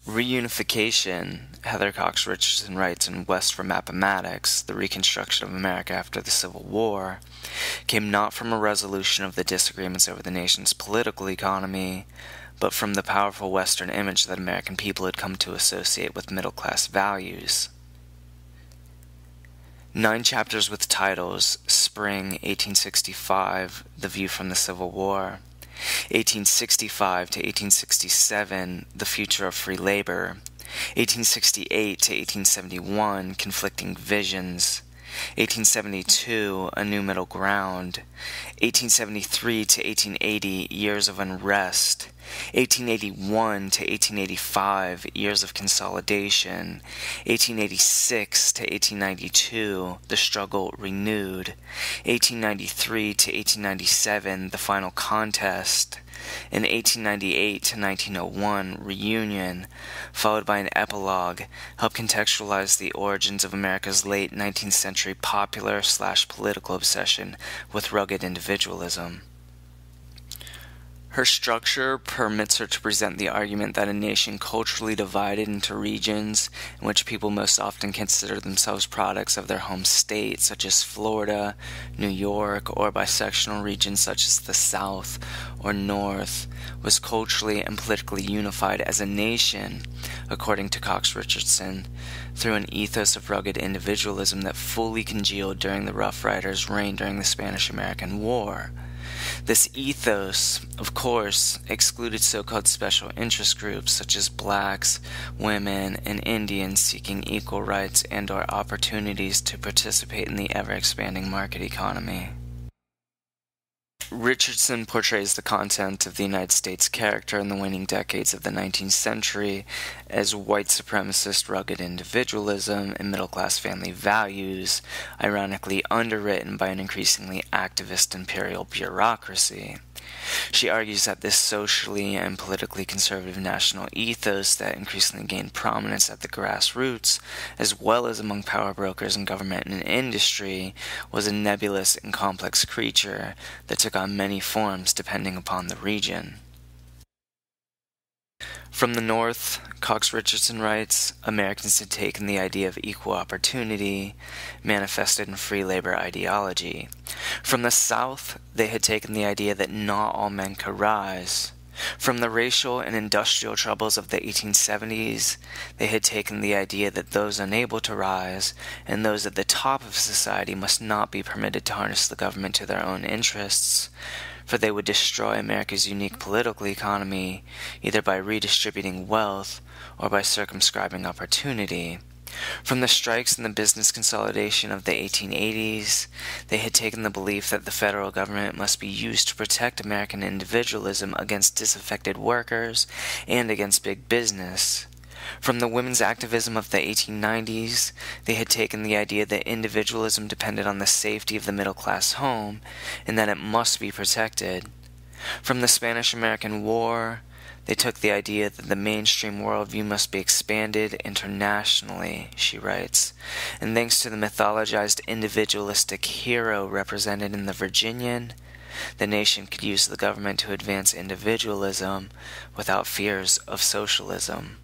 Reunification, Heather Cox Richardson writes in West from Appomattox, The Reconstruction of America After the Civil War, came not from a resolution of the disagreements over the nation's political economy, but from the powerful Western image that American people had come to associate with middle-class values. 9 chapters with titles: Spring, 1865, The View from the Civil War; 1865 to 1867, The Future of Free Labor; 1868 to 1871, Conflicting Visions; 1872, A New Middle Ground; 1873 to 1880, Years of Unrest; 1881 to 1885, Years of Consolidation; 1886 to 1892, The Struggle Renewed; 1893 to 1897, The Final Contest; in 1898 to 1901, Reunion, followed by an epilogue, help contextualize the origins of America's late 19th century popular/political obsession with rugged individualism. Her structure permits her to present the argument that a nation culturally divided into regions in which people most often consider themselves products of their home state, such as Florida, New York, or bisectional regions such as the South or North, was culturally and politically unified as a nation, according to Cox Richardson, through an ethos of rugged individualism that fully congealed during the Rough Riders' reign during the Spanish-American War. This ethos, of course, excluded so-called special interest groups such as blacks, women, and Indians seeking equal rights and/or opportunities to participate in the ever-expanding market economy. Richardson portrays the content of the United States character in the waning decades of the 19th century as white supremacist rugged individualism and middle-class family values, ironically underwritten by an increasingly activist imperial bureaucracy. She argues that this socially and politically conservative national ethos that increasingly gained prominence at the grassroots, as well as among power brokers in government and industry, was a nebulous and complex creature that took on many forms depending upon the region. From the North, Cox Richardson writes, Americans had taken the idea of equal opportunity, manifested in free labor ideology. From the South, they had taken the idea that not all men could rise. From the racial and industrial troubles of the 1870s, they had taken the idea that those unable to rise and those at the top of society must not be permitted to harness the government to their own interests, for they would destroy America's unique political economy either by redistributing wealth or by circumscribing opportunity. From the strikes and the business consolidation of the 1880s, they had taken the belief that the federal government must be used to protect American individualism against disaffected workers and against big business. From the women's activism of the 1890s, they had taken the idea that individualism depended on the safety of the middle-class home and that it must be protected. From the Spanish-American War, they took the idea that the mainstream worldview must be expanded internationally, she writes, and thanks to the mythologized individualistic hero represented in the Virginian, the nation could use the government to advance individualism without fears of socialism.